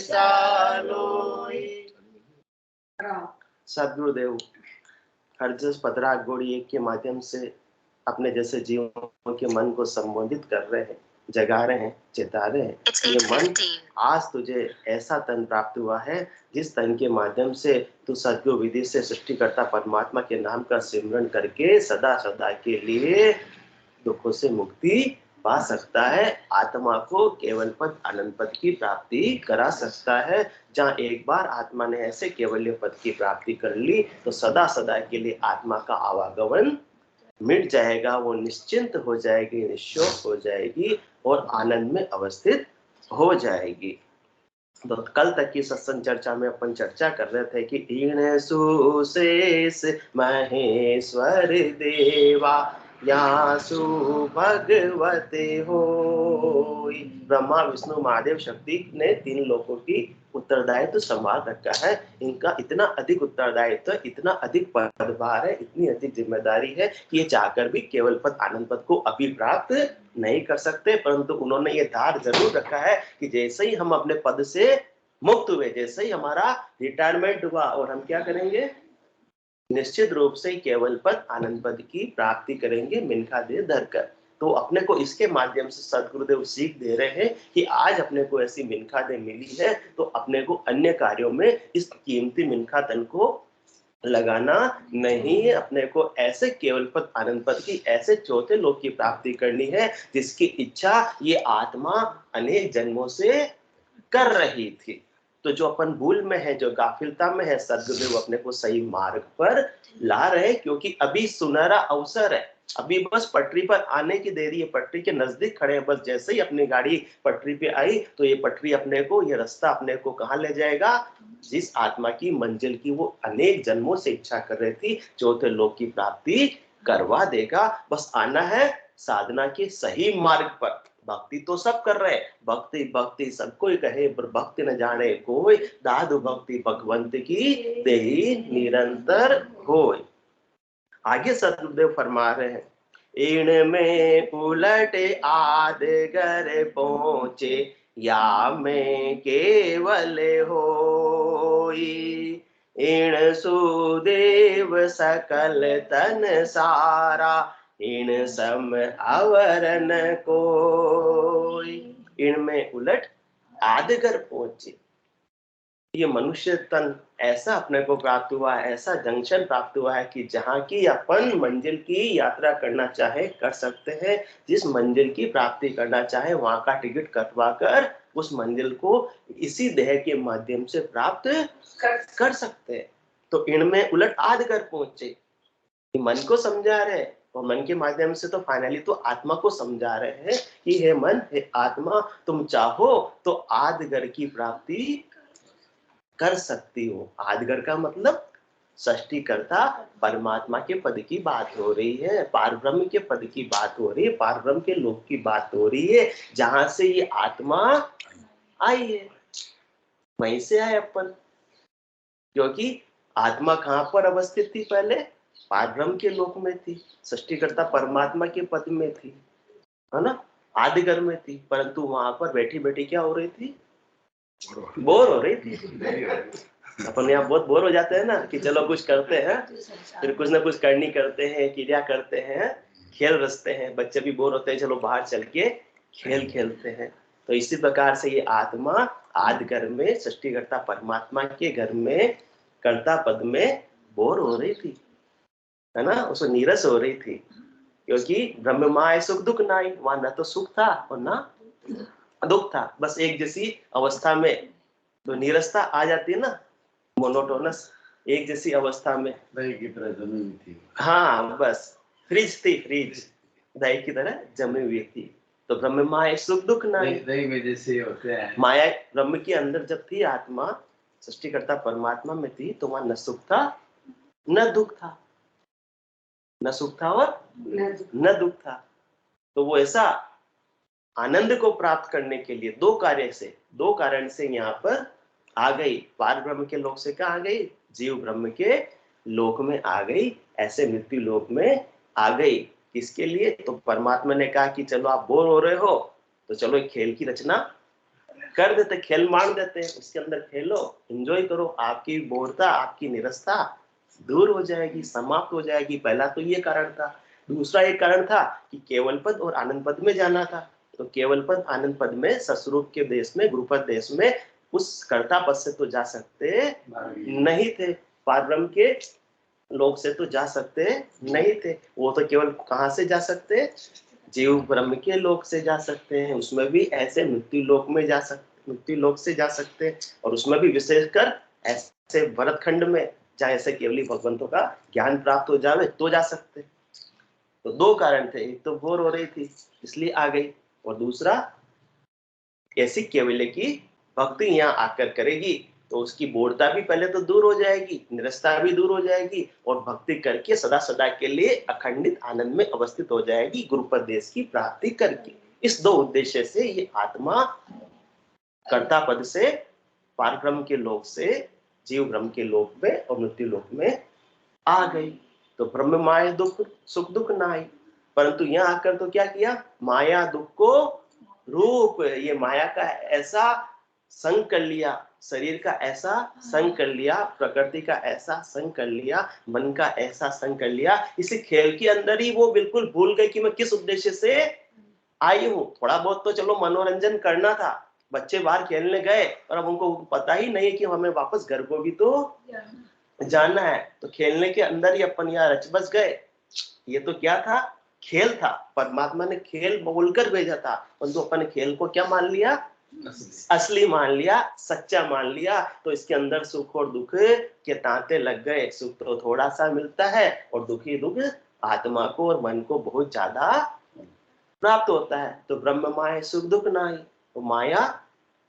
सालोई। सदगुरुदेव हरजस पदरा गोड़ी एक के माध्यम से अपने जैसे जीवों के मन को संबोधित कर रहे हैं, जगा रहे हैं, चेता रहे हैं। ये मन आज तुझे ऐसा तन प्राप्त हुआ है जिस तन के माध्यम से तू सद्गुरु विधि से सृष्टिकर्ता परमात्मा के नाम का सिमरन करके सदा सदा के लिए दुखों से मुक्ति पा सकता है, आत्मा को केवल पद आनंद पद की प्राप्ति करा सकता है। जहाँ एक बार आत्मा ने ऐसे केवल्य पद की प्राप्ति कर ली तो सदा सदा के लिए आत्मा का आवागमन मिट जाएगा, वो निश्चिंत हो जाएगी, निश्चोक हो जाएगी और आनंद में अवस्थित हो जाएगी। तो कल तक की सत्संग चर्चा में अपन चर्चा कर रहे थे कि ईण सुशेष महेश्वर देवा यासु भगवते होई। ब्रह्मा विष्णु महादेव शक्ति ने 3 लोकों की उत्तरदायित्व संभाल रखा है। इनका इतना अधिक उत्तरदायित्व, इतना अधिक पदभार है, इतनी अधिक जिम्मेदारी है कि ये चाहकर भी केवल पद आनंद पद को अभी प्राप्त नहीं कर सकते, परंतु उन्होंने ये धार जरूर रखा है कि जैसे ही हम अपने पद से मुक्त हुए, जैसे ही हमारा रिटायरमेंट हुआ और हम क्या करेंगे, निश्चित रूप से केवल पद आनंद पद की प्राप्ति करेंगे मिनखा दे धरकर। तो अपने को इसके माध्यम से सदगुरुदेव सीख दे रहे हैं कि आज अपने को ऐसी मिनखा दे मिली है तो अपने को अन्य कार्यों में इस कीमती मिनखा धन को लगाना नहीं है। अपने को ऐसे केवल पद आनंद पद की ऐसे चौथे लोक की प्राप्ति करनी है जिसकी इच्छा ये आत्मा अनेक जन्मों से कर रही थी। तो जो अपन भूल में है, जो गाफिलता में है, सदगुरुदेव अपने को सही मार्ग पर ला रहे, क्योंकि अभी सुनहरा अवसर है, अभी बस पटरी पर आने की देरी है, पटरी के नजदीक खड़े हैं। बस जैसे ही अपनी गाड़ी पटरी पे आई तो ये पटरी अपने को, ये रास्ता अपने को कहाँ ले जाएगा, जिस आत्मा की मंजिल की वो अनेक जन्मों से इच्छा कर रही थी, चौथे लोक की प्राप्ति करवा देगा। बस आना है साधना के सही मार्ग पर। भक्ति तो सब कर रहे, भक्ति भक्ति सबको ही कहे, पर भक्ति न जाने कोई, दादु भक्ति भगवंत की देही निरंतर होय। आगे सदगुरुदेव फरमा रहे हैं, इन में उलट आद घर पहुंचे या में केवल होई। इन सुदेव सकल तन सारा इन सम आवरण कोई। इनमें उलट आदगर पहुंचे, ये मनुष्य तन ऐसा अपने को प्राप्त हुआ है, ऐसा जंक्शन प्राप्त हुआ है कि जहाँ की अपन मंजिल की यात्रा करना चाहे कर सकते हैं, जिस मंजिल की प्राप्ति करना चाहे वहां का टिकट कटवा कर उस मंजिल को इसी देह के माध्यम से प्राप्त कर सकते हैं। तो इनमें उलट आदगर पहुंचे, मन को समझा रहे और मन के माध्यम से तो फाइनली तो आत्मा को समझा रहे हैं कि हे मन, हे आत्मा, तुम चाहो तो आदगर की प्राप्ति कर सकती हो। आदगर का मतलब सृष्टिकर्ता परमात्मा के पद की बात हो रही है, पारब्रह्म के पद की बात हो रही है, पारब्रह्म के लोक की बात हो रही है, जहां से ये आत्मा आई है, वहीं से आए अपन। क्योंकि आत्मा कहां पर अवस्थित थी पहले, पारब्रह्म के लोक में थी, सृष्टिकर्ता परमात्मा के पद में थी, है ना, आदिगर में थी, परंतु वहां पर बैठी बैठी क्या हो रही थी, बोर हो रही थी। अपन यहाँ बहुत बोर हो जाते हैं ना कि चलो कुछ करते हैं, फिर कुछ ना कुछ करनी करते हैं, क्रिया करते हैं, खेल रचते हैं, बच्चे भी बोर होते हैं, चलो बाहर चल के खेल खेलते हैं। तो इसी प्रकार से ये आत्मा आदि घर में सृष्टिकर्ता परमात्मा के घर में कर्ता पद में बोर हो रही थी, है ना, उसको नीरस हो रही थी, क्योंकि ब्रह्म माय सुख दुख नाई, वहां न तो सुख था और ना दुख था, बस एक जैसी अवस्था में। तो नीरसता आ जाती है ना, मोनोटोनस, एक जैसी अवस्था में, दही की तरह जमी हुई थी। हाँ बस फ्रिज थी, फ्रिज दही की तरह जमी हुई थी। तो ब्रह्म माया सुख दुख नाई, दही में जैसे होते हैं, माया ब्रह्म के अंदर जब थी आत्मा सृष्टिकर्ता परमात्मा में थी तो वहां न सुख था न दुख था, न सुख था और न दुख था। तो वो ऐसा आनंद को प्राप्त करने के लिए दो कारण से यहाँ पर आ गई, पार ब्रह्म के लोक से कहाँ आ गई, जीव ब्रह्म के लोक में आ गई, ऐसे मृत्यु लोक में आ गई। किसके लिए, तो परमात्मा ने कहा कि चलो आप बोर हो रहे हो तो चलो एक खेल की रचना कर देते, खेल मान देते हैं, उसके अंदर खेलो, एंजॉय करो, आपकी बोरता, आपकी निरस्ता दूर हो जाएगी, समाप्त हो जाएगी। पहला तो ये कारण था। दूसरा एक कारण था कि केवल पद और आनंद पद में जाना था। तो केवल पद आनंद पद में सस्वरूप के देश में, गुरुपद देश में उस कर्ता पद से तो जा सकते नहीं थे, पारब्रह्म के लोक से तो जा सकते नहीं थे। वो तो केवल कहां से जा सकते, जीव ब्रह्म के लोक से जा सकते हैं। उसमें भी ऐसे मृत्यु लोक में जा सकते, मृत्यु लोक से जा सकते हैं, और उसमें भी विशेषकर ऐसे भरतखंड में जहाँ ऐसे केवली भगवंतों का ज्ञान प्राप्त हो जावे तो जा सकते। तो दो कारण थे, एक तो बोर हो रही थी इसलिए आ गई, और दूसरा ऐसी केवल्य की भक्ति यहाँ आकर करेगी तो उसकी बोरता भी पहले तो दूर हो जाएगी, निरस्ता भी दूर हो जाएगी, और भक्ति करके सदा सदा के लिए अखंडित आनंद में अवस्थित हो जाएगी, गुरुपद देश की प्राप्ति करके। इस दो उद्देश्य से ये आत्मा कर्ता पद से पारब्रह्म के लोक से जीव ब्रह्म के लोक में और मृत्यु लोक में आ गई। तो ब्रह्म माया दुख सुख दुख नाई, परंतु यहाँ आकर तो क्या किया, माया दुख को रूप, ये माया का ऐसा संग कर लिया, शरीर का ऐसा संग कर लिया, प्रकृति का ऐसा संग कर लिया, मन का ऐसा संग कर लिया, इसी खेल के अंदर ही वो बिल्कुल भूल गए कि मैं किस उद्देश्य से आई हूँ। थोड़ा बहुत तो चलो मनोरंजन करना था, बच्चे बाहर खेलने गए और अब उनको पता ही नहीं कि हमें वापस घर को भी तो जाना है, तो खेलने के अंदर ही अपन यहाँ रच बस गए। ये तो क्या था, खेल था, परमात्मा ने खेल बोलकर भेजा था, परंतु अपन ने खेल को क्या मान लिया, असली मान लिया, सच्चा मान लिया। तो इसके अंदर सुख और दुख के तांते लग गए, सुख तो थोड़ा सा मिलता है और दुखी दुख आत्मा को और मन को बहुत ज्यादा प्राप्त होता है। तो ब्रह्म माया सुख दुख नाही, तो माया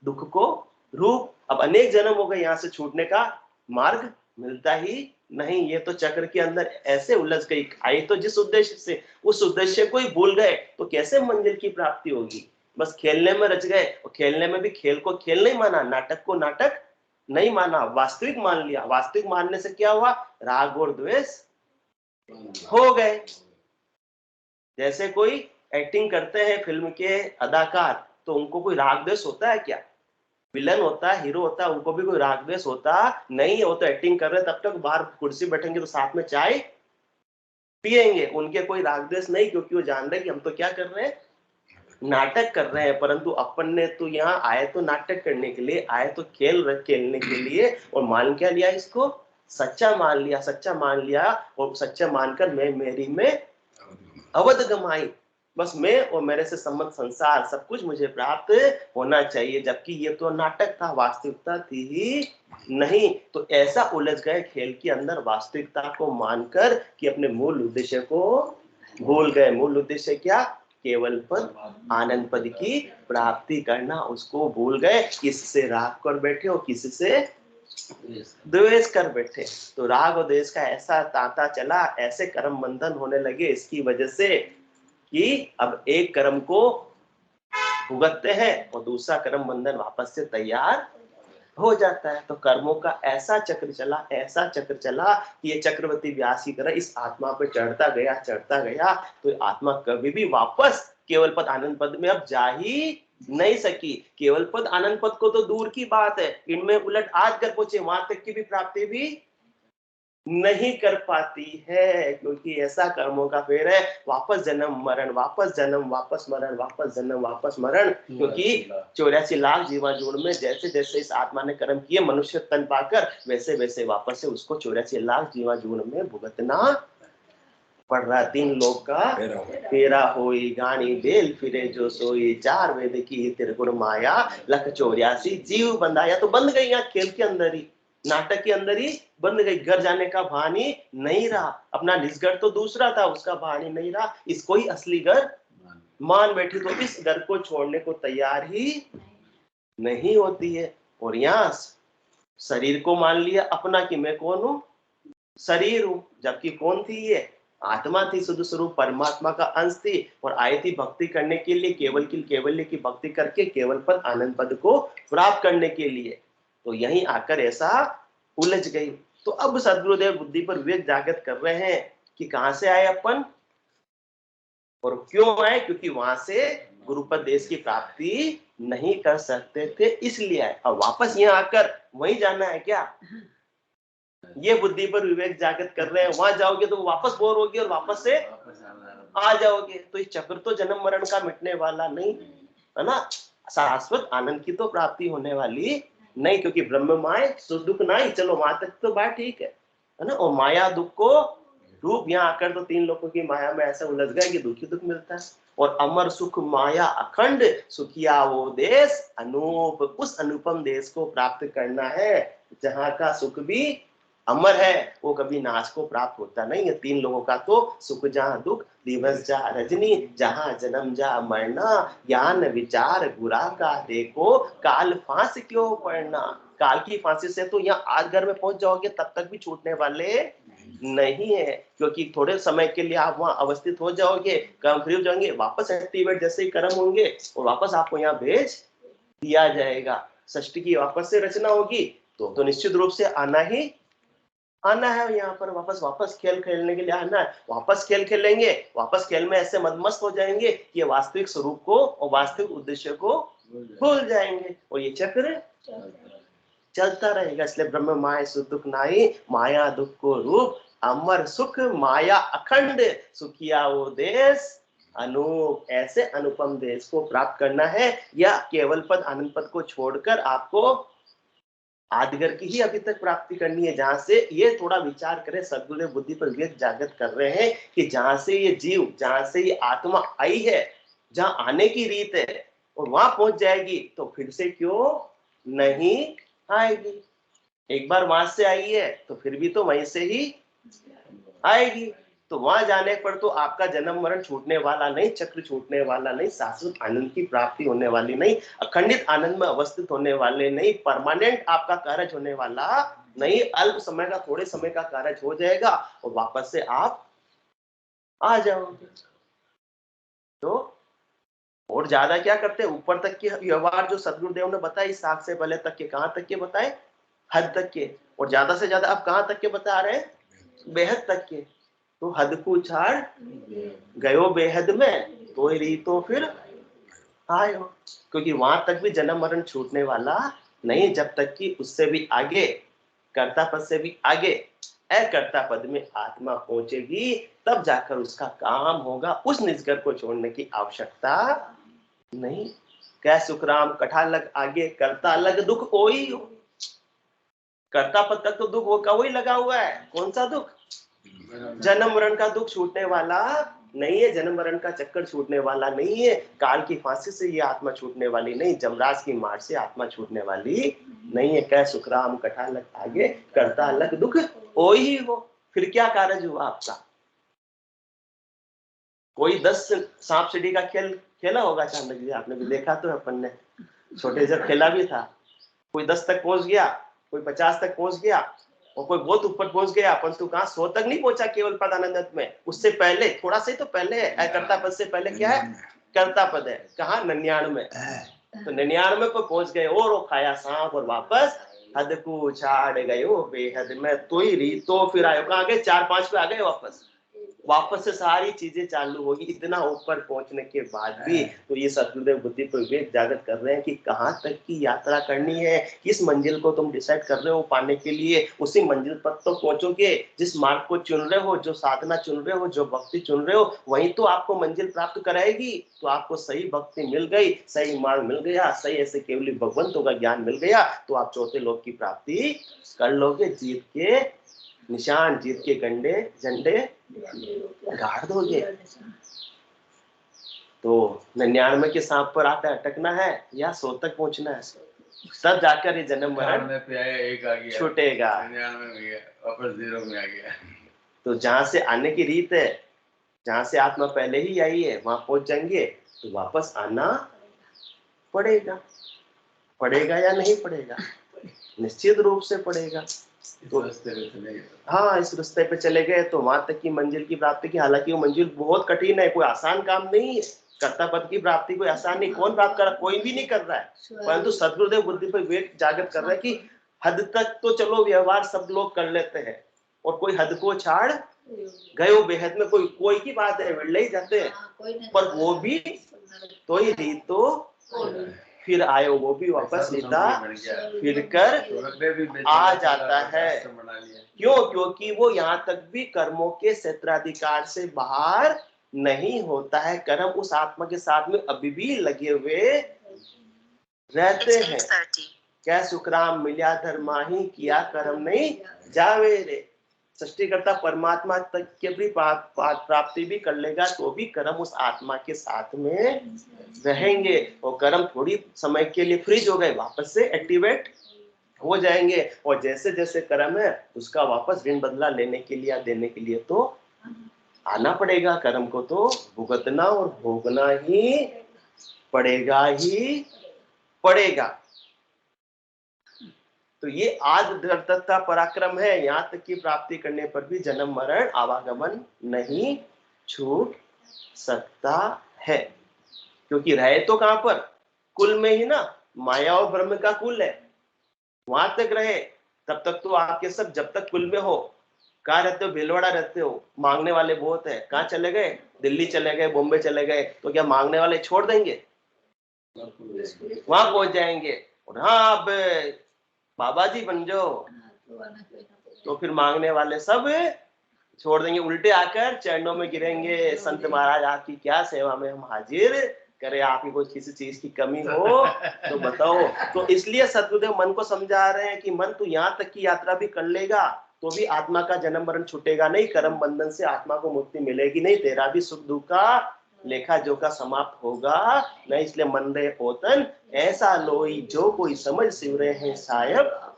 दुख को रूप, अब अनेक जन्म हो गए यहाँ से छूटने का मार्ग मिलता ही नहीं। ये तो चक्र के अंदर ऐसे उलझ गई, आई तो जिस उद्देश्य से, उस उद्देश्य को ही भूल गए तो कैसे मंजिल की प्राप्ति होगी। बस खेलने में रच गए, और खेलने में भी खेल को खेल नहीं माना, नाटक को नाटक नहीं माना, वास्तविक मान लिया। वास्तविक मानने से क्या हुआ, राग और द्वेष हो गए। जैसे कोई एक्टिंग करते हैं फिल्म के अदाकार, तो उनको कोई राग द्वेष होता है क्या, विलन होता है, हीरो होता है, उनको भी कोई राग द्वेष होता नहीं है। वो तो एक्टिंग कर रहे, तब तक बाहर कुर्सी बैठेंगे तो साथ में चाय पिएंगे, उनके कोई राग द्वेष नहीं, क्योंकि वो जान रहे कि हम तो क्या कर रहे हैं, नाटक कर रहे हैं। परंतु अपन ने तो यहाँ आए तो नाटक करने के लिए, आए तो खेलने के लिए, और मान क्या लिया, इसको सच्चा मान लिया, सच्चा मान लिया, और सच्चा मानकर मैं मेरी में अवध गमाई, बस मैं और मेरे से संबंध संसार सब कुछ मुझे प्राप्त होना चाहिए, जबकि ये तो नाटक था, वास्तविकता थी ही नहीं। तो ऐसा उलझ गए खेल के अंदर वास्तविकता को मानकर कि अपने मूल उद्देश्य को भूल गए। मूल उद्देश्य क्या, केवल पद आनंद पद की प्राप्ति करना, उसको भूल गए। किससे राग कर बैठे हो, किससे द्वेष कर बैठे। तो राग और द्वेष का ऐसा तांता चला, ऐसे कर्म बंधन होने लगे इसकी वजह से कि अब एक कर्म को भुगतते हैं और दूसरा कर्म बंधन वापस से तैयार हो जाता है। तो कर्मों का ऐसा चक्र चला, ऐसा चक्र चला कि ये चक्रवर्ती व्यास की तरह इस आत्मा पे चढ़ता गया, तो आत्मा कभी भी वापस केवल पद आनंद पद में अब जा ही नहीं सकी। केवल पद आनंद पद को तो दूर की बात है, इनमें उलट आज कर पहुंचे वहां तक की भी प्राप्ति भी नहीं कर पाती है, क्योंकि ऐसा कर्मों का फेर है, वापस जन्म मरण, वापस जन्म, वापस मरण, वापस जन्म, वापस मरण। क्योंकि 84 लाख जीवाजूड़ में जैसे जैसे इस आत्मा ने कर्म किए मनुष्य तन पाकर, वैसे वैसे वापस से उसको 84 लाख जीवाजूड़ में भुगतना पड़ रहा। 3 लोग का फेरा होई, गानी बेल फिरे जो सोई, 4 वेद की त्रिगुण माया, लख 84 जीव बंधाया। तो बंद गई यहाँ खेल के अंदर ही, नाटक के अंदर ही बंद गई। घर जाने का भान ही नहीं रहा, अपना निज घर तो दूसरा था, उसका भान ही नहीं रहा, इसको ही असली घर मान बैठी। तो इस घर को छोड़ने को तैयार ही नहीं होती है, और यहाँ शरीर को मान लिया अपना कि मैं कौन हूं, शरीर हूं, जबकि कौन थी ये, आत्मा थी, शुद्ध स्वरूप परमात्मा का अंश थी, और आई थी भक्ति करने के लिए, केवल्य की भक्ति करके केवल पद आनंद पद को प्राप्त करने के लिए। तो यहीं आकर ऐसा उलझ गई। तो अब सद्गुरुदेव बुद्धि पर विवेक जागृत कर रहे हैं कि कहां से आए अपन और क्यों आए, क्योंकि वहां से गुरुपद देश की प्राप्ति नहीं कर सकते थे इसलिए आए। अब वापस यहाँ आकर वहीं जाना है क्या? ये बुद्धि पर विवेक जागृत कर रहे हैं। वहां जाओगे तो वापस बोर होगे और वापस से आ जाओगे। तो ये चक्र तो जन्म मरण का मिटने वाला नहीं है ना। शाश्वत आनंद की तो प्राप्ति होने वाली नहीं, क्योंकि ब्रह्म माय सुख दुख नहीं। चलो वहां तक तो बात ठीक है ना। और माया दुख को रूप यहाँ आकर तो तीन लोगों की माया में ऐसा उलझ गए कि दुखी दुख मिलता है। और अमर सुख माया अखंड सुखिया वो देश अनूप, उस अनुपम देश को प्राप्त करना है जहां का सुख भी अमर है, वो कभी नाश को प्राप्त होता नहीं है। तीन लोगों का तो सुख जहाँ दुख, दिवस जा रजनी, जहाँ जन्म जा मरना, ज्ञान विचार बुरा का देखो, काल फांस क्यों पड़ना। काल की फांसी से तो यहाँ आज घर में पहुंच जाओगे तब तक भी छूटने वाले नहीं है, क्योंकि थोड़े समय के लिए आप वहां अवस्थित हो जाओगे, कर्म फ्री हो जाएंगे, वापस एक्टिवेट जैसे ही कर्म होंगे और वापस आपको यहाँ भेज दिया जाएगा। सृष्टि की वापस से रचना होगी तो निश्चित रूप से आना है यहाँ पर। वापस खेल खेलने के लिए आना है। वापस खेल खेलेंगे, वापस खेल में ऐसे मदमस्त हो जाएंगे कि ये वास्तविक स्वरूप को और वास्तविक उद्देश्य को भूल जाएंगे और ये चक्र चलता रहेगा। इसलिए ब्रह्म माया सुख दुख नाई, माया दुख को रूप, अमर सुख माया अखंड सुखिया वो देश अनूप। ऐसे अनुपम देश को प्राप्त करना है या केवल पद आनंद पद को छोड़कर आपको आदिगर की ही अभी तक प्राप्ति करनी है। जहां से ये थोड़ा विचार करें, सद्गुरु बुद्धि पर विवेक जागृत कर रहे हैं कि जहां से ये जीव, जहां से ये आत्मा आई है, जहां आने की रीत है और वहां पहुंच जाएगी तो फिर से क्यों नहीं आएगी। एक बार वहां से आई है तो फिर भी तो वहीं से ही आएगी। तो वहां जाने पर तो आपका जन्म मरण छूटने वाला नहीं, चक्र छूटने वाला नहीं, शाश्वत आनंद की प्राप्ति होने वाली नहीं, अखंडित आनंद में अवस्थित होने वाले नहीं, परमानेंट आपका कार्य होने वाला नहीं, अल्प समय का, थोड़े समय का कार्य हो जाएगा और वापस से आप आ जाओगे। तो और ज्यादा क्या करते हैं, ऊपर तक के व्यवहार जो सदगुरुदेव ने बताया इस साख से पहले तक के, कहाँ तक के बताए, हद तक के। और ज्यादा से ज्यादा आप कहाँ तक के बता रहे हैं, बेहद तक के। तो हद को छाड़ गयो बेहद में, तो री तो फिर आयो। क्योंकि वहां तक भी जन्म मरण छूटने वाला नहीं, जब तक कि उससे भी आगे, कर्ता पद से भी आगे अकर्ता पद में आत्मा पहुंचेगी, तब जाकर उसका काम होगा। उस निजगर को छोड़ने की आवश्यकता नहीं। क्या सुखराम कठा लग आगे, कर्ता लग दुख कोई हो। कर्ता पद तक तो दुख होगा, वही लगा हुआ है। कौन सा दुख? जन्म मरण का दुख छूटने वाला नहीं है, जन्म मरण का चक्कर छूटने वाला नहीं है, काल की फांसी से ये आत्मा छूटने वाली नहीं, जमराज की मार से आत्मा छूटने वाली नहीं है। कह सुखराम कठा लग आगे, करता लग दुख ओ ही हो। फिर क्या कार्य हुआ आपका? कोई 10 सांप सीढ़ी का खेल खेला होगा चांदक जी, आपने भी देखा तो है, अपन ने छोटे जब खेला भी था। कोई 10 तक पहुंच गया, कोई 50 तक पहुंच गया और कोई बहुत ऊपर पहुंच गया। अपन तो कहां 100 तक नहीं पहुंचा केवल पद आनंद में, उससे पहले थोड़ा सा ही तो पहले है। कर्ता पद से पहले क्या है? कर्ता पद है। कहां? 99। तो 99 को पहुंच गए और वो खाया सांप और वापस हद को छाड़ गए वो बेहद में, तो ही री तो फिर आयो। कहां गए? 4-5 पे आ गए वापस से सारी चीजें चालू होगी। इतना ऊपर पहुंचने के बाद भी तो ये सदगुरुदेव बुद्धि पर विवेक जागृत कर रहे हैं कि कहाँ तक की यात्रा करनी है, किस मंजिल को तुम डिसाइड कर रहे हो पाने के लिए, उसी मंजिल पर तो पहुंचोगे। जिस मार्ग को चुन रहे हो, जो साधना चुन रहे हो, जो भक्ति चुन रहे हो, वही तो आपको मंजिल प्राप्त कराएगी। तो आपको सही भक्ति मिल गई, सही मार्ग मिल गया, सही ऐसे केवली भगवंतों का ज्ञान मिल गया, तो आप चौथे लोक की प्राप्ति कर लोगे। जीत के निशान, जीत के गंडे झंडे गाड़ दोगे। तो 99 के सांप पर आकर अटकना है या 100 तक पहुंचना है, तब जाकर ये जन्म मरण छूटेगा। 99 में गया, वापस 0 में आ गया। तो जहां से आने की रीत है, जहां से आत्मा पहले ही आई है, वहां पहुंच जाएंगे तो वापस आना पड़ेगा। पड़ेगा या नहीं पड़ेगा? निश्चित रूप से पड़ेगा। तो हाँ, इस रास्ते पे चले गए तो वहां तक की मंजिल की प्राप्ति की, हालांकि वो मंजिल बहुत कठिन है, कोई आसान काम नहीं है। कर्ता पद की प्राप्ति कोई आसान नहीं, कौन प्राप्त कर रहा? कोई भी नहीं कर रहा है। परंतु सदगुरुदेव बुद्धि पर विवेक जागृत कर रहे हैं कि हद तक तो चलो व्यवहार सब लोग कर लेते हैं, और कोई हद को छाड़ गए बेहद में, कोई की बात है, विड़ले ही जाते हैं, पर वो भी तो ही रीत तो फिर आयो वो भी वापस सीधा फिर कर आ जाता है। क्यों? क्योंकि वो यहाँ तक भी कर्मों के क्षेत्राधिकार से बाहर नहीं होता है। कर्म उस आत्मा के साथ में अभी भी लगे हुए रहते हैं। क्या सुखराम मिल्या धर्मा ही किया कर्म नहीं जावे रे। सृष्टिकर्ता परमात्मा तक के भी प्राप्ति भी कर लेगा तो भी कर्म उस आत्मा के साथ में रहेंगे। और कर्म थोड़ी समय के लिए फ्रीज हो गए, वापस से एक्टिवेट हो जाएंगे। और जैसे जैसे कर्म है उसका वापस ऋण बदला लेने के लिए, देने के लिए तो आना पड़ेगा। कर्म को तो भुगतना और भोगना ही पड़ेगा। तो ये आदि दृढ़ता पराक्रम है। यहाँ तक की प्राप्ति करने पर भी जन्म मरण आवागमन नहीं छूट सकता है। क्योंकि रहे तो कहां पर? कुल में ही ना, माया और ब्रह्म का कुल है, वहां तक रहे। तब तक तो आपके सब जब तक कुल में हो। कहाँ रहते हो? भीलवाड़ा रहते हो, मांगने वाले बहुत है। कहाँ चले गए? दिल्ली चले गए, बॉम्बे चले गए, तो क्या मांगने वाले छोड़ देंगे? वहां पहुंच जाएंगे। और हाँ अब बाबा जी बन जाओ तो फिर मांगने वाले सब छोड़ देंगे, उल्टे आकर चरणों में गिरेंगे। संत महाराज आपकी क्या सेवा में हम हाजिर करे, आपकी कोई किसी चीज की कमी हो तो बताओ। तो इसलिए सद्गुरुदेव मन को समझा रहे हैं कि मन तू यहाँ तक की यात्रा भी कर लेगा तो भी आत्मा का जन्म मरण छूटेगा नहीं, कर्म बंधन से आत्मा को मुक्ति मिलेगी नहीं, तेरा भी सुख दुख का लेखा जोखा समाप्त होगा नहीं। इसलिए मन रे पोतन ऐसा लोई जो कोई समझ सिवरे हैं साहेब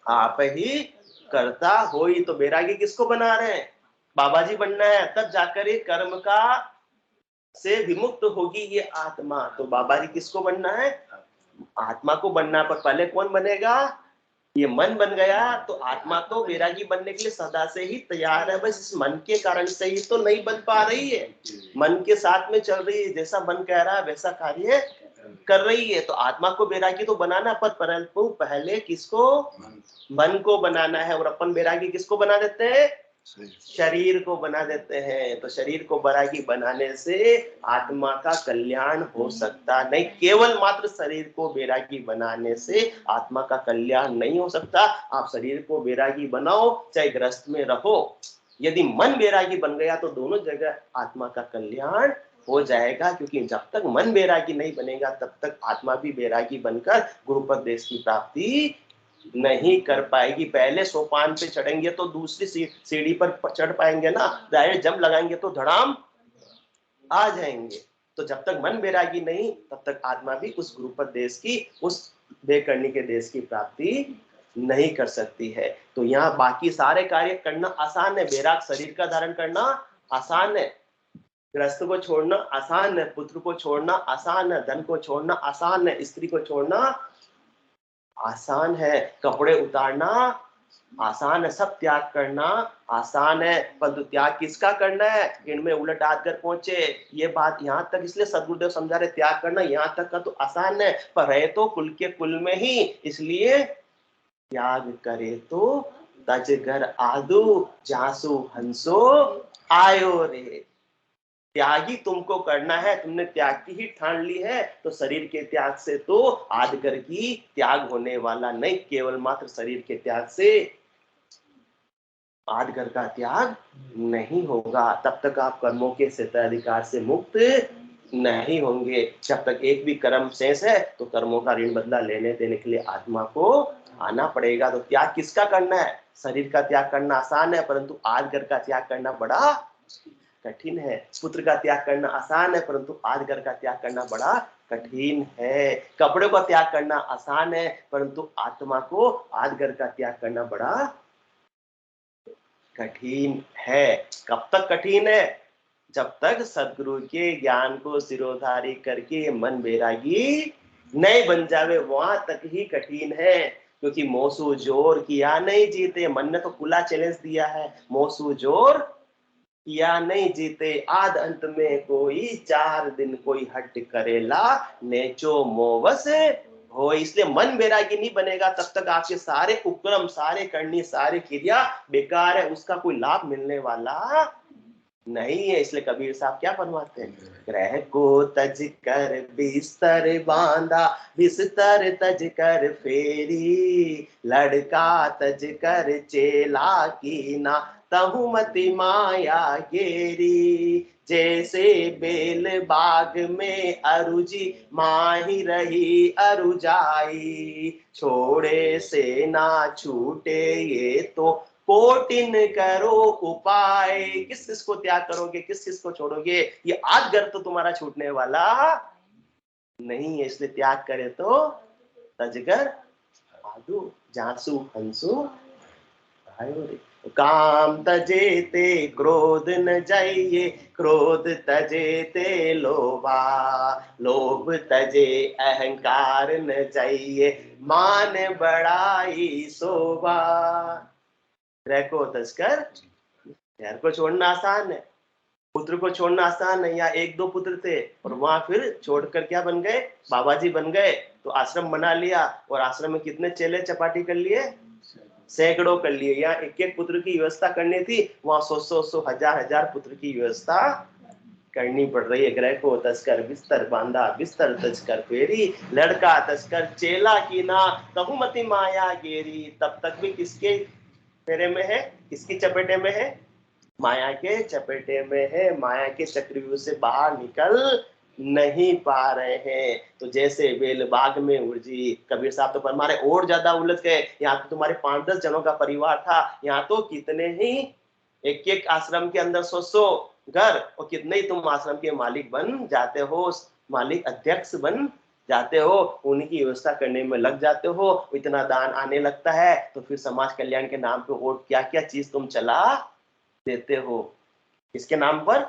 आप ही करता होई। तो बैरागी किसको बना रहे हैं? बाबा जी बनना है, तब जाकर ये कर्म का से विमुक्त होगी ये आत्मा। तो बाबा जी किसको बनना है? आत्मा को बनना। पर पहले कौन बनेगा? ये मन बन गया तो आत्मा तो वैरागी बनने के लिए सदा से ही तैयार है। बस इस मन के कारण से ही तो नहीं बन पा रही है, मन के साथ में चल रही है, जैसा मन कह रहा है वैसा कार्य कर रही है। तो आत्मा को वैरागी तो बनाना, पर परंतु पहले किसको? मन को बनाना है। और अपन वैरागी किसको बना देते हैं? शरीर को बना देते हैं। तो शरीर को वैरागी बनाने से आत्मा का कल्याण हो सकता नहीं। केवल मात्र शरीर को वैरागी बनाने से आत्मा का कल्याण नहीं हो सकता। आप शरीर को वैरागी बनाओ चाहे ग्रस्त में रहो, यदि मन वैरागी बन गया तो दोनों जगह आत्मा का कल्याण हो जाएगा। क्योंकि जब तक मन वैरागी नहीं बनेगा तब तक आत्मा भी वैरागी बनकर गुरुपदेश की प्राप्ति नहीं कर पाएगी। पहले सोपान पे चढ़ेंगे तो दूसरी सीढ़ी पर चढ़ पाएंगे ना, डायरेक्ट जंप लगाएंगे तो धड़ाम आ जाएंगे। तो जब तक मन वैरागी नहीं तब तक आत्मा भी उस गुरुपदेश की, उस बेकरनी के देश की प्राप्ति नहीं कर सकती है। तो यहाँ बाकी सारे कार्य करना आसान है। बैराग शरीर का धारण करना आसान है, गृहस्थ को छोड़ना आसान है, पुत्र को छोड़ना आसान है, धन को छोड़ना आसान है, स्त्री को छोड़ना आसान है, कपड़े उतारना आसान है, सब त्याग करना आसान है। परंतु त्याग किसका करना है? इनमें उलट आकर पहुंचे। ये बात यहाँ तक इसलिए सदगुरुदेव समझा रहे, त्याग करना यहाँ तक का तो आसान है, पर रहे तो कुल के कुल में ही। इसलिए त्याग करे तो तज घर आदू जासु हंसो आयो रे। त्यागी तुमको करना है, तुमने त्याग की ही ठान ली है तो शरीर के त्याग से तो आदगर की त्याग होने वाला नहीं। केवल मात्र शरीर के त्याग से आदगर का त्याग नहीं होगा। तब तक आप कर्मों के क्षेत्राधिकार से मुक्त नहीं होंगे। जब तक एक भी कर्म शेष है तो कर्मों का ऋण बदला लेने देने के लिए आत्मा को आना पड़ेगा। तो त्याग किसका करना है? शरीर का त्याग करना आसान है, परंतु आदगर का त्याग करना बड़ा कठिन है। पुत्र का त्याग करना आसान है, परंतु आदगर का त्याग करना बड़ा कठिन है। कपड़ों का त्याग करना आसान है, परंतु आत्मा को आदगर का त्याग करना बड़ा कठिन है। कब तक कठिन है? जब तक सदगुरु के ज्ञान को सिरोधारी करके मन बैरागी नहीं बन जावे, वहां तक ही कठिन है। क्योंकि मोसू जोर किया नहीं जीते, मन ने तो खुला चैलेंज दिया है, मोसू जोर या नहीं जीते आद अंत में कोई 4 दिन कोई हट करेला नेचो मोवस हो। इसलिए मन बैरागी नहीं बनेगा तब तक आपके सारे उपक्रम, सारे करनी, सारे क्रिया बेकार है, उसका कोई लाभ मिलने वाला नहीं है। इसलिए कबीर साहब क्या फरमाते हैं, ग्रह को तज कर बिस्तर बांधा, बिस्तर तज कर फेरी, लड़का तज कर चेला की ना, तहुमति माया गेरी। जैसे बेल बाग में अरुजी, माही रही अरुजाई, छोड़े से ना छूटे ये तो कोटिन करो उपाय। किस किस को त्याग करोगे, किस किस को छोड़ोगे, ये आदगर तो तुम्हारा छूटने वाला नहीं है। इसलिए त्याग करे तो तजगर आदू, जासू हंसू काम तजे ते क्रोध न जाइए, क्रोध तजे ते लोभा, लोभ तजे अहंकार न जाइए, मान बड़ाई शोभा। ग्रह को तजकर, घर को छोड़ना आसान है, पुत्र को छोड़ना आसान है। यहाँ एक दो पुत्र थे और वहां फिर छोड़कर क्या बन गए, बाबा जी बन गए। तो आश्रम बना लिया और आश्रम में कितने चेले चपाटी कर लिए, सैकड़ों कर लिए। यहाँ एक एक पुत्र की व्यवस्था करनी थी, वहां सौ हजार हजार पुत्र की व्यवस्था करनी पड़ रही है। ग्रह को तस्कर बिस्तर बांधा, बिस्तर तस्कर फेरी, लड़का तस्कर चेला की ना, तहुमति माया गेरी। तब तक भी किसके फेरे में है, किसकी चपेटे में है, माया के चपेटे में है। माया के चक्रव्यूह से बाहर निकल नहीं पा रहे हैं। तो जैसे बेल बाग में उलझी, कबीर साहब तो फरमा रहे और ज्यादा उलझ गए। यहाँ तो तुम्हारे 5-10 जनों का परिवार था, यहाँ तो कितने ही, एक एक आश्रम के अंदर 100 घर, और कितने ही तुम आश्रम के मालिक बन जाते हो, मालिक अध्यक्ष बन जाते हो, उनकी व्यवस्था करने में लग जाते हो। इतना दान आने लगता है तो फिर समाज कल्याण के नाम पे और क्या क्या चीज तुम चला देते हो। किसके नाम पर,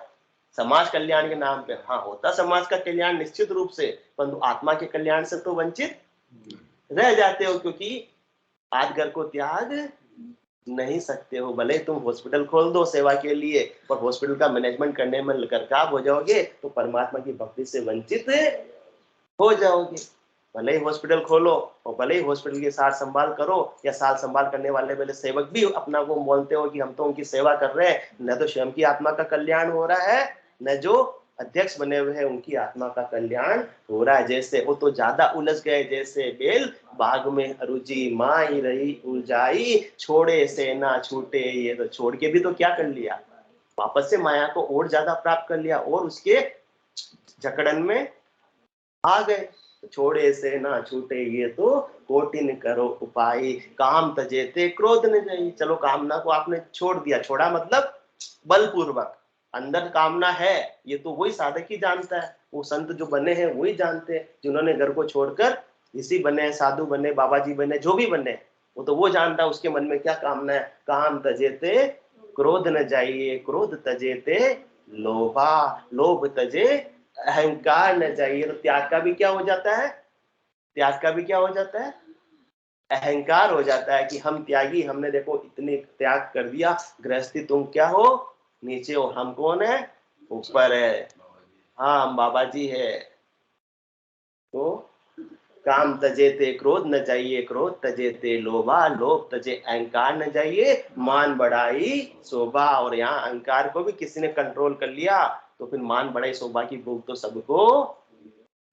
समाज कल्याण के नाम पे। हाँ, होता समाज का कल्याण निश्चित रूप से, परंतु आत्मा के कल्याण से तो वंचित रह जाते हो, क्योंकि आदगर को त्याग नहीं सकते हो। भले तुम हॉस्पिटल खोल दो सेवा के लिए, पर हॉस्पिटल का मैनेजमेंट करने में करकाब हो जाओगे तो परमात्मा की भक्ति से वंचित हो जाओगे। भले ही हॉस्पिटल खोलो और भले ही हॉस्पिटल की सार संभाल करो, या सार संभाल करने वाले वाले सेवक भी अपना को बोलते हो कि हम तो उनकी सेवा कर रहे हैं, न तो स्वयं की आत्मा का कल्याण हो रहा है, न जो अध्यक्ष बने हुए हैं उनकी आत्मा का कल्याण हो रहा है। जैसे वो तो ज्यादा उलझ गए, जैसे बेल बाग में अरुचि माई रही उलझाई, छोड़े से ना छूटे ये तो। छोड़ के भी तो क्या कर लिया, वापस से माया को और ज्यादा प्राप्त कर लिया और उसके जकड़न में आ गए। छोड़े से ना छूटे ये तो कोटिन करो उपाय, काम तजेते क्रोध न जाइए। चलो कामना को आपने छोड़ दिया, छोड़ा मतलब बलपूर्वक, अंदर कामना है ये तो वही साधक ही जानता है, वो संत जो बने हैं वही जानते हैं, जिन्होंने घर को छोड़कर ऋषि बने, साधु बने, बाबा जी बने, जो भी बने, वो तो वो जानता है उसके मन में क्या कामना है। काम तजेते क्रोध न जाइए, क्रोध तजेते लोभा, लोभ तजे अहंकार न जाइए। तो त्याग का भी क्या हो जाता है, त्याग का भी क्या हो जाता है, अहंकार हो जाता है कि हम त्यागी, हमने देखो इतने त्याग कर दिया। गृहस्थी तुम क्या हो, नीचे हो, हम कौन है, ऊपर है। हाँ, हम बाबा जी है। तो काम तजेते क्रोध न जाइए, क्रोध तजेते लोभा, लोभ तजे अहंकार न जाइए, मान बढ़ाई शोभा। और यहाँ अहंकार को भी किसी ने कंट्रोल कर लिया तो फिर मान बढ़ाई शोभा की भूख तो सबको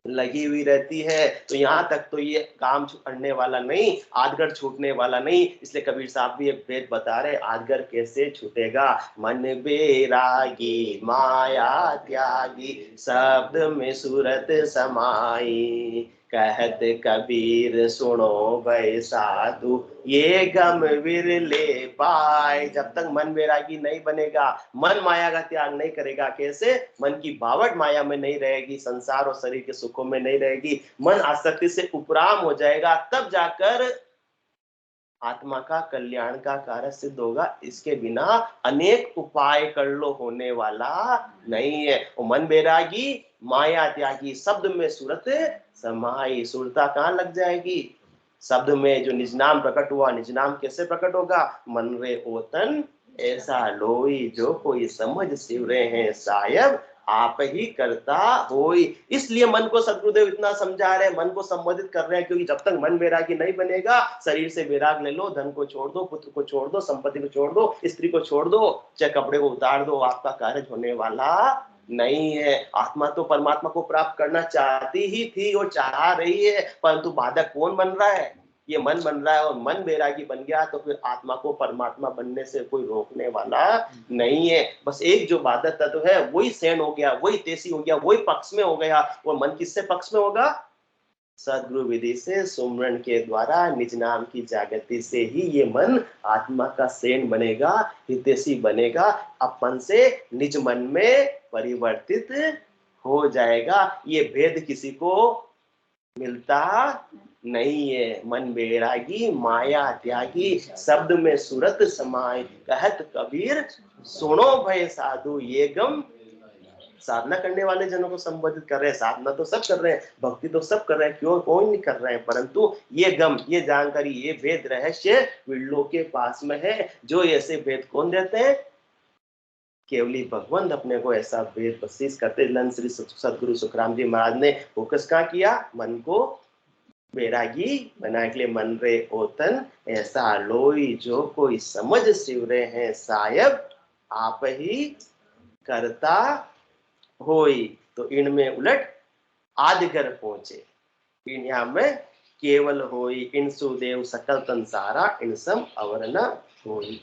लगी हुई रहती है। तो यहाँ तक तो ये काम छूटने वाला नहीं, आदगर छूटने वाला नहीं। इसलिए कबीर साहब भी एक भेद बता रहे, आदगर कैसे छूटेगा। मन बेरागी माया त्यागी, शब्द में सूरत समाई, कहत कबीर सुनो भय साधु, ये गम विरले पाए। जब तक मन वैरागी नहीं बनेगा, मन माया का त्याग नहीं करेगा, कैसे, मन की बावट माया में नहीं रहेगी, संसार और शरीर के सुखों में नहीं रहेगी, मन आसक्ति से उपराम हो जाएगा, तब जाकर आत्मा का कल्याण का कार्य सिद्ध होगा। इसके बिना अनेक उपाय कर लो होने वाला नहीं है। वो मन बैरागी माया त्यागी, शब्द में सूरत समाई। सुरता कहाँ लग जाएगी, शब्द में जो निज नाम प्रकट हुआ, निज नाम कैसे प्रकट होगा, मन रे ओतन ऐसा लोई, जो कोई समझ सिवरे हैं सायब आप ही करता होई। इसलिए मन को सदगुरुदेव इतना समझा रहे हैं, मन को संबोधित कर रहे हैं, क्योंकि जब तक मन वैरागी नहीं बनेगा, शरीर से वैराग ले लो, धन को छोड़ दो, पुत्र को छोड़ दो, संपत्ति को छोड़ दो, स्त्री को छोड़ दो, चाहे कपड़े को उतार दो, आपका कार्य होने वाला नहीं है। आत्मा तो परमात्मा को प्राप्त करना चाहती ही थी और चाह रही है, परंतु बाधक कौन बन रहा है? ये मन बन रहा है, और मन वैरागी बन गया तो फिर आत्मा को परमात्मा बनने से कोई रोकने वाला नहीं है। बस एक जो बाधक तत्व है वही सैन हो गया, वही तेजी हो गया, वही पक्ष में हो गया। और मन किससे पक्ष में होगा? सदगुरु विधि से सुमरन के द्वारा निज नाम की जागृति से ही ये मन आत्मा का सेन बनेगा, हितैषी बनेगा, अपन से निज मन में परिवर्तित हो जाएगा। ये भेद किसी को मिलता नहीं है। मन बैरागी माया त्यागी, शब्द में सूरत समाए, कहत कबीर सुनो भय साधु ये गम। साधना करने वाले जनों को संबोधित कर रहे हैं, साधना तो सब कर रहे हैं, भक्ति तो सब कर रहे हैं, क्यों कोई नहीं कर रहे हैं, परंतु ये गम, ये जानकारी, ये भेद रहस्य विल्लों के पास में है। जो ऐसे भेद कौन देते हैं? केवली भगवंत अपने को ऐसा भेद बख्शीश करते। श्री सदगुरु सुखराम जी महाराज ने फोकस कहाँ किया? मन को बैरागी बना के लिए मन रे ओतन ऐसा लोई जो कोई समझ सिवरे हैं सायब आप ही करता होई। तो इनमें उलट आदिगर पहुंचे, इन यहाँ में केवल होई, इन सुदेव सकल संसारा इन सम अवर्ण होई।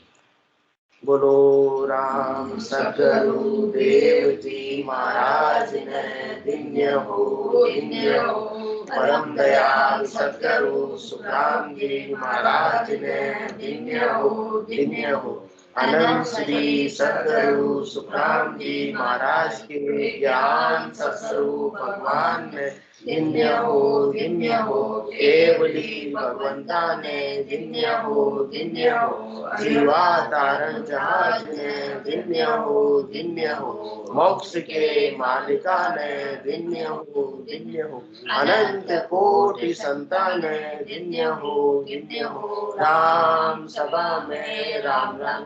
बोलो राम सदगुरु देव जी महाराज ने दिव्य हो, दिव्य हो। परम दयाल सदगुरु सुखराम जी महाराज ने दिव्य हो, दिव्य हो। अनंत श्री सदगुरु सुखराम जी महाराज के ज्ञान सत्स्वरूप भगवान ने दिव्य हो, दिव्य हो। केवली भगवंता ने दिव्य हो, दिव्य हो। जीवाधारण जहाज ने दिव्य हो, दिव्य हो। मोक्ष के मालिका ने दिव्य हो, दिव्य हो। अनंत कोटि संतान ने दिव्य हो, दिव्य हो। राम सभा में राम राम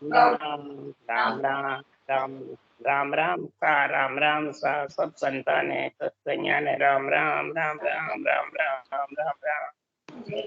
राम राम राम राम राम का राम राम सा सब संतान है, सत्संज्ञान है। राम राम राम राम राम राम राम राम राम।